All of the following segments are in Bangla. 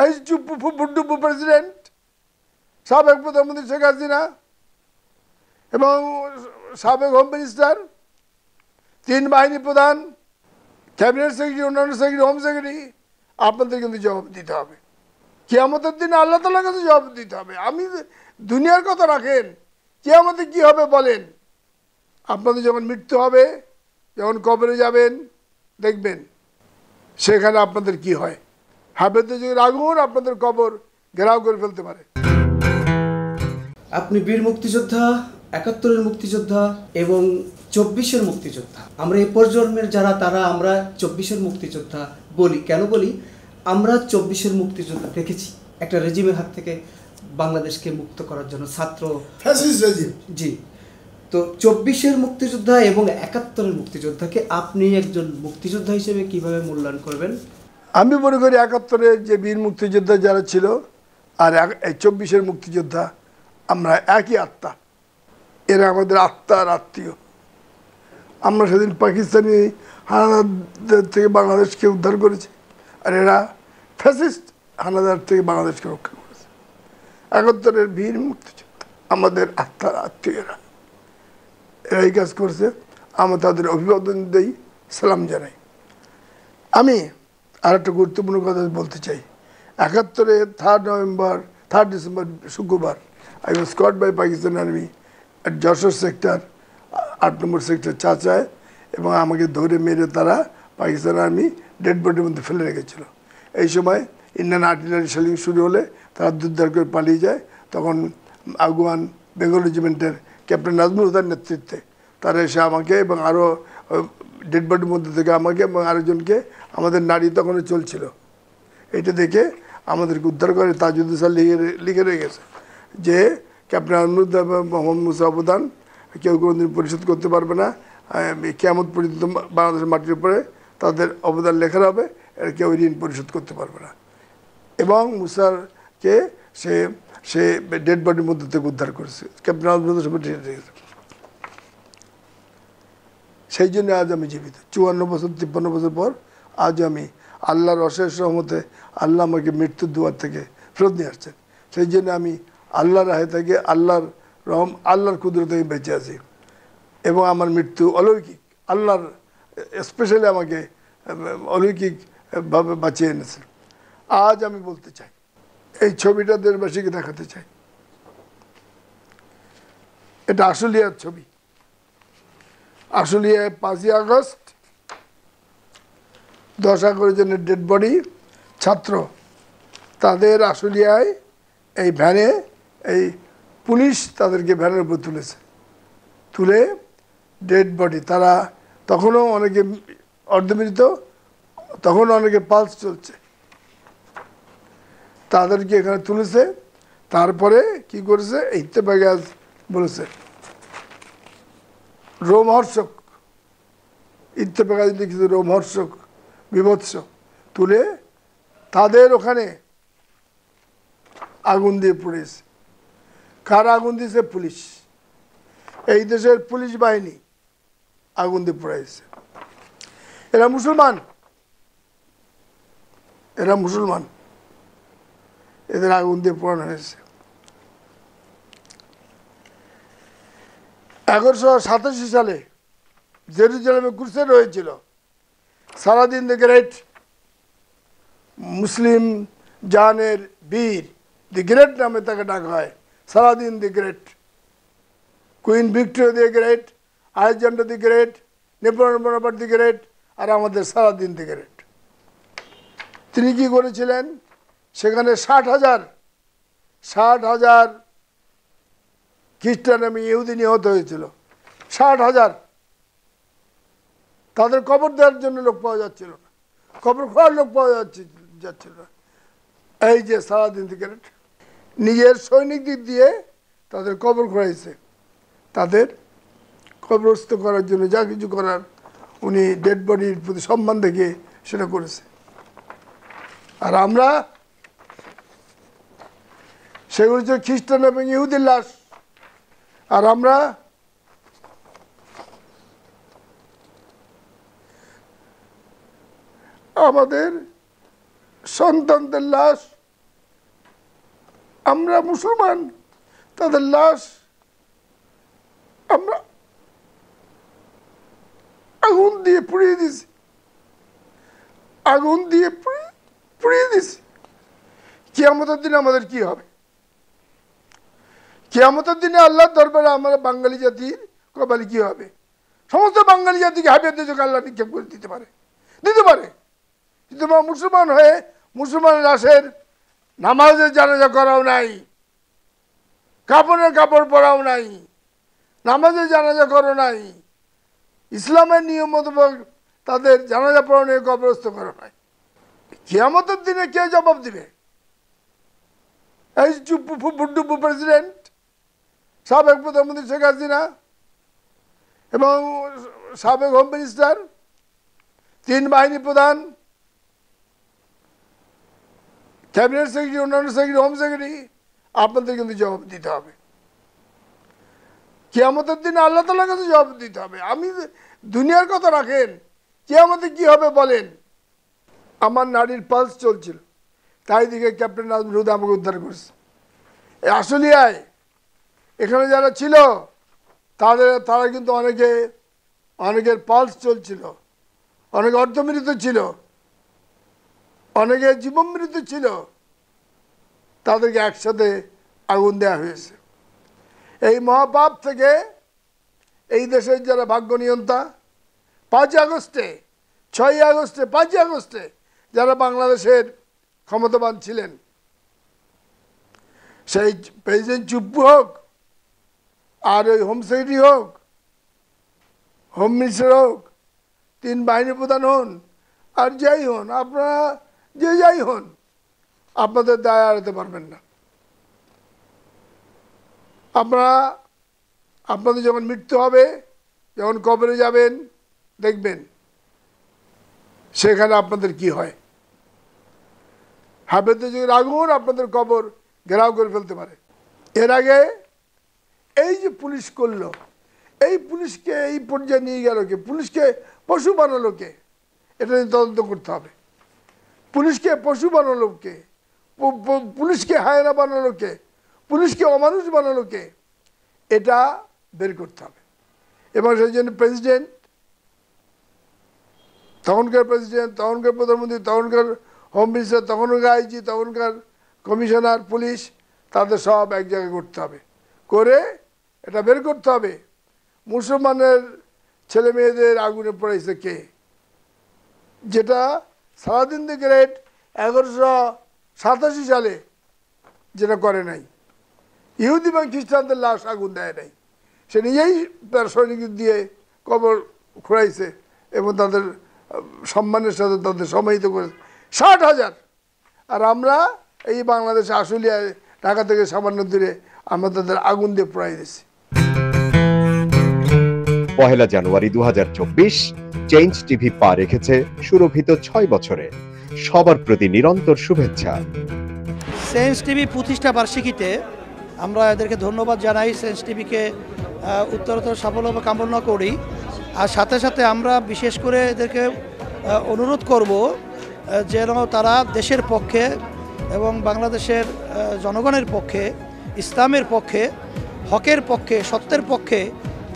এই ফুড্ডু প্রেসিডেন্ট, সাবেক প্রধানমন্ত্রী শেখ হাসিনা এবং সাবেক হোম মিনিস্টার, 3 বাহিনী প্রধান, ক্যাবিনেট সেক্রেটারি, অন্যান্য সেক্রেটারি, হোম সেক্রেটারি, আপনাদের কিন্তু জবাব দিতে হবে। কিয়ামতের দিনে আল্লাহ তাআলার কাছে জবাব দিতে হবে। আমি দুনিয়ার কথা রাখেন, কিয়ামতে কি হবে বলেন? আপনাদের যখন মৃত্যু হবে, যখন কবরে যাবেন, দেখবেন সেখানে আপনাদের কি হয়। হাবেতে যখন আগুন আপনাদের কবর ঘেরাও করে ফেলতে পারে। আপনি বীর মুক্তিযোদ্ধা, ৭১-এর মুক্তিযোদ্ধা এবং ২৪-এর মুক্তিযোদ্ধা। আমরা এই প্রজন্মের যারা, তারা আমরা ২৪-এর মুক্তিযোদ্ধা বলি। কেন বলি? আমরা ২৪-এর মুক্তিযোদ্ধা দেখেছি একটা রেজিমের হাত থেকে বাংলাদেশকে মুক্ত করার জন্য, ছাত্র ফ্যাসিস্ট রেজিম। জি। তো ২৪-এর মুক্তিযোদ্ধা এবং ৭১-এর মুক্তিযোদ্ধাকে আপনি একজন মুক্তিযোদ্ধা হিসেবে কিভাবে মূল্যায়ন করবেন? আমি মনে করি ৭১-এর যে বীর মুক্তিযোদ্ধা যারা ছিল আর ২৪-এর মুক্তিযোদ্ধা, আমরা একই আত্মা। এরা আমাদের আত্মার আত্মীয়। আমরা সেদিন পাকিস্তানি হানাদারদের থেকে বাংলাদেশকে উদ্ধার করেছি, আর এরা ফ্যাসিস্ট হানাদার থেকে বাংলাদেশকে রক্ষা করেছে। ৭১-এর বীর মুক্তিযোদ্ধা আমাদের আত্মার আত্মীয়রা, এরা এই কাজ করছে। আমরা তাদের অভিবাদন দিই, সালাম জানাই। আমি আর একটা গুরুত্বপূর্ণ কথা বলতে চাই। ৭১-এ 3 ডিসেম্বর শুক্রবার, I was caught by Pakistan Army at Jessore sector 8 নম্বর সেক্টর চাচায়, এবং আমাকে ধরে মেরে তারা পাকিস্তান আর্মি ডেড বডির মধ্যে ফেলে রেখেছিল। এই সময় ইন্ডিয়ান আর্টিলারি শেলিং শুরু হলে তারা দুর্দার করে পালিয়ে যায়। তখন আগুয়ান বেঙ্গল রেজিমেন্টের ক্যাপ্টেন নাজমুল হুদার নেতৃত্বে তারা এসে আমাকে এবং আরও ডেড বডির মধ্যে থেকে আমাকে এবং আরেকজনকে, আমাদের নারী তখনও চলছিল, এটা দেখে আমাদেরকে উদ্ধার করে। তাজউদ্দিন স্যার লিখে রেখেছে যে ক্যাপ্টেন নাজমুল এবং মোহাম্মদ মুসা অবদান কেউ কোনোদিন পরিশোধ করতে পারবে না। কিয়ামত পর্যন্ত বাংলাদেশের মাটির উপরে তাদের অবদান লেখা হবে, এর কেউ ঋণ পরিশোধ করতে পারবে না। এবং মুসারকে সে ডেড বডির মধ্যে থেকে উদ্ধার করেছে, ক্যাপ্টেন নাজমুল রেখেছে। সেই জন্য আজ আমি জীবিত। 54 বছর পর আজ আমি, আল্লাহর অশেষ রহমতে আল্লাহ আমাকে মৃত্যুর দুয়ার থেকে ফেরত নিয়ে আসছেন। সেই জন্য আমি আল্লাহর রাহে থেকে, আল্লাহর কুদরতে আমি বেঁচে আছি। এবং আমার মৃত্যু অলৌকিক, আল্লাহর স্পেশালি আমাকে অলৌকিকভাবে বাঁচিয়ে এনেছে। আজ আমি বলতে চাই, এই ছবিটা দেশবাসীকে দেখাতে চাই। এটা আশুলিয়ার ছবি। আশুলিয়ায় 5ই আগস্ট 10 জনের ডেড বডি, ছাত্র, তাদের আশুলিয়ায় এই ভ্যানে, এই পুলিশ তাদেরকে ভ্যানের উপর তুলেছে, তুলে ডেড বডি। তারা তখনও অনেকে অর্ধমৃত, তখনও অনেকে পালস চলছে, তাদেরকে এখানে তুলেছে। তারপরে কি করেছে, ইত্তেফাক আজ বলেছে রোমহর্ষক, ইত্তেফাক আজ লিখেছে রোমহর্ষক, বিভৎস, তুলে তাদের ওখানে আগুন দিয়ে পুড়েছে। কারা আগুন দিয়েছে? পুলিশ। এই দেশের পুলিশ বাহিনী আগুন দিয়ে পুড়াইছে। এরা মুসলমান, এদের আগুন দিয়ে পোড়ানো হয়েছে। 1187 সালে জেরুজালেমে ক্রুসেড হয়েছিল। সালাদিন দ্য গ্রেট, মুসলিম জাহানের বীর, দি গ্রেট নামে তাকে ডাকা হয়। Saladin the great, queen Victoria the great, Alexander the great, Napoleon Bonaparte the great, আর আমাদের সালাদিন দি গ্রেট। তিনি কি করেছিলেন? সেখানে 60,000 খ্রিস্টান এবং ইহুদি নিহত হয়েছিল। 60,000। তাদের কবর দেওয়ার জন্য লোক পাওয়া যাচ্ছিল না, কবর খোঁড়ার লোক পাওয়া যাচ্ছিল না। এই যে সালাদিন দি গ্রেট নিজের সৈনিক দিক দিয়ে তাদের কবর খোঁড়াইছে, তাদের কবরস্থ করার জন্য যা কিছু করার উনি ডেড বডির প্রতি সম্মান দেখে সেটা করেছে। আর আমরা, সেগুলো হচ্ছে খ্রিস্টান এবং ইহুদির লাশ, আর আমরা আমাদের সন্তানদের লাশ আমরা মুসলমান, তাদের লাশ আমরা আগুন দিয়ে পুড়িয়ে দিছি, আগুন দিয়ে পুড়িয়ে দিছি। কিয়ামতের দিনে আমাদের কি হবে? কিয়ামতের দিনে আল্লাহর দরবারে আমরা বাঙালি জাতির কপালে কি হবে? সমস্ত বাঙালি জাতিকে হাবিয়ে দিয়ে আল্লাহ নিক্ষেপ করে দিতে পারে, কিন্তু মুসলমান হয়ে মুসলমান লাশের নামাজের জানাজা করাও নাই, কাপড়ের কাপড় পরাও নাই, নামাজের জানাজা করো নাই, ইসলামের নিয়ম মোতাবেক তাদের জানাজা পড়ানো কবরস্থ করো নাই। কিয়ামতের দিনে কে জবাব দিবে? এই বুড্ডুপু প্রেসিডেন্ট, সাবেক প্রধানমন্ত্রী শেখ হাসিনা এবং সাবেক হোম মিনিস্টার, 3 বাহিনী প্রধান, ক্যাবিনেট সেক্রেটারি, অন্যান্য সেক্রেটারি, হোম সেক্রেটারি, আপনাদের কিন্তু জবাব দিতে হবে। কিয়ামতের দিনে আল্লাহ তাআলার কাছে জবাব দিতে হবে। আমি দুনিয়ার কথা রাখেন, কিয়ামতে কি হবে বলেন? আমার নারীর পালস চলছিল, তাই দিকে ক্যাপ্টেন নাজমুল হুদা আমাকে উদ্ধার করেছে। এই আশুলিয়ায় এখানে যারা ছিল তারা কিন্তু অনেকের পালস চলছিল, অনেকে অর্ধমৃত ছিল, অনেকে জীবনমৃত ছিল, তাদেরকে একসাথে আগুন দেওয়া হয়েছে। এই মহাপাপ থেকে এই দেশের যারা ভাগ্য নিয়ন্তা, 5 আগস্টে, 6 আগস্টে, 5 আগস্টে যারা বাংলাদেশের ক্ষমতাবান ছিলেন, সেই প্রেসিডেন্ট চুপ্পু হোক, আর ওই হোম সেক্রেটারি হোক, হোম মিনিস্টার হোক, 3 বাহিনী প্রধান হন, আর যাই হন, আপনারা যে যাই হন, আপনাদের দায় এড়াতে পারবেন না। আপনাদের যখন মৃত্যু হবে, যখন কবরে যাবেন, দেখবেন সেখানে আপনাদের কি হয়। হাবেতে যদি আগুন আপনাদের কবর ঘেরাও করে ফেলতে পারে। এর আগে এই যে পুলিশ করলো, এই পুলিশকে এই পর্যায়ে নিয়ে গেল কে? পুলিশকে পশু বানালো কে? এটা নিয়ে তদন্ত করতে হবে। পুলিশকে পশু বানালো কে? পুলিশকে হায়না বানালো কে? পুলিশকে অমানুষ বানালো কে? এটা বের করতে হবে। এবং সেই জন্য প্রেসিডেন্ট, তখনকার প্রেসিডেন্ট, তখনকার প্রধানমন্ত্রী, তখনকার হোম মিনিস্টার, তখনকার আইজি, তখনকার কমিশনার পুলিশ, তাদের সব এক জায়গায় করতে হবে, করে এটা বের করতে হবে মুসলমানের ছেলে মেয়েদের আগুনে পড়াইছে কে। যেটা সালাদিন দ্য গ্রেট 1187 সালে যেটা করে নাই, ইহুদি এবং খ্রিস্টানদের লাশ আগুন দেয় নাই, সে নিজেই তার সৈনিক দিয়ে কবর খোঁড়াইছে এবং তাদের সম্মানের সাথে তাদের সমাহিত করেছে 60,000। আর আমরা এই বাংলাদেশে আশুলিয়ায় ঢাকা থেকে সামান্য দূরে আমরা তাদের আগুন দিয়ে পোড়াই দিয়েছি। 1 জানুয়ারি 2024 চেঞ্জ টিভি পা রেখেছে সুরভিত 6 বছরে। সবার প্রতি নিরন্তর শুভেচ্ছা। চেঞ্জ টিভি প্রতিষ্ঠা বার্ষিকীতে আমরা এদেরকে ধন্যবাদ জানাই। চেঞ্জ টিভিকে উত্তরোত্তর সাফল্য কামনা করি। আর সাথে সাথে আমরা বিশেষ করে এদেরকে অনুরোধ করব যেন তারা দেশের পক্ষে এবং বাংলাদেশের জনগণের পক্ষে, ইসলামের পক্ষে, হকের পক্ষে, সত্যের পক্ষে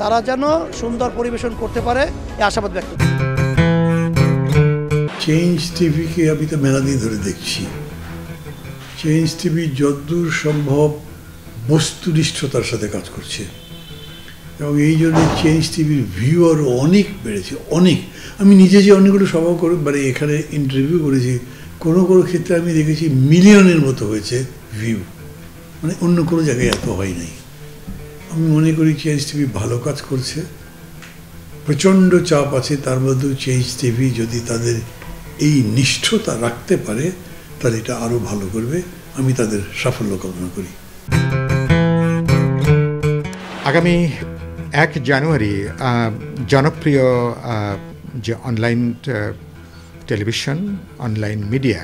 তারা যেন সুন্দর পরিবেশন করতে পারে, এই আশাবাদ ব্যক্ত করি। চেঞ্জ টিভিকে আমি তো মেলা দিন ধরে দেখছি। চেঞ্জ টিভি যতদূর সম্ভব বস্তুনিষ্ঠতার সাথে কাজ করছে এবং এই জন্য চেঞ্জ টিভির ভিউ আরও অনেক বেড়েছে, অনেক। আমি নিজে যে অনেকগুলো সভা করে মানে এখানে ইন্টারভিউ করেছি, কোনো কোনো ক্ষেত্রে আমি দেখেছি মিলিয়নের মতো হয়েছে ভিউ, মানে অন্য কোনো জায়গায় এত হয় নাই। আমি মনে করি চেঞ্জ টিভি ভালো কাজ করছে, প্রচণ্ড চাপ আছে, তার মধ্যেও চেঞ্জ টিভি যদি তাদের এই নিষ্ঠতা রাখতে পারে তাহলে এটা আরও ভালো করবে। আমি তাদের সাফল্য কামনা করি। আগামী 1 জানুয়ারি জনপ্রিয় যে online television, online media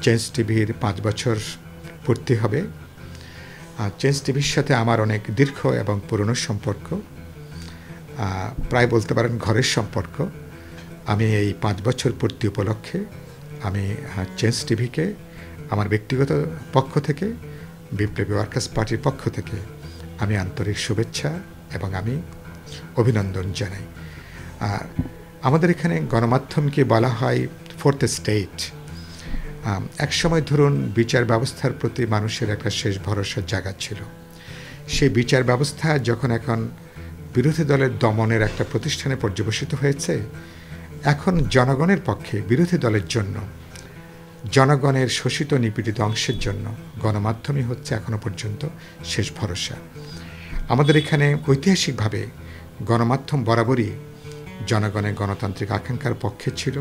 change টিভির 5 বছর পূর্তি হবে। চেঞ্জ টিভির সাথে আমার অনেক দীর্ঘ এবং পুরনো সম্পর্ক, প্রায় বলতে পারেন ঘরের সম্পর্ক। আমি এই 5 বছর পূর্তি উপলক্ষে আমি চেঞ্জ টিভিকে আমার ব্যক্তিগত পক্ষ থেকে বিপ্লবী ওয়ার্কার্স পার্টির পক্ষ থেকে আমি আন্তরিক শুভেচ্ছা এবং আমি অভিনন্দন জানাই। আর আমাদের এখানে গণমাধ্যমকে বলা হয় ফোর্থ স্টেট। এক সময় ধরুন বিচার ব্যবস্থার প্রতি মানুষের একটা শেষ ভরসার জায়গা ছিল। সেই বিচার ব্যবস্থা যখন এখন বিরোধী দলের দমনের একটা প্রতিষ্ঠানে পর্যবেসিত হয়েছে, এখন জনগণের পক্ষে বিরোধী দলের জন্য, জনগণের শোষিত নিপীড়িত অংশের জন্য গণমাধ্যমই হচ্ছে এখনো পর্যন্ত শেষ ভরসা। আমাদের এখানে ঐতিহাসিকভাবে গণমাধ্যম বরাবরই জনগণের গণতান্ত্রিক আকাঙ্ক্ষার পক্ষে ছিল।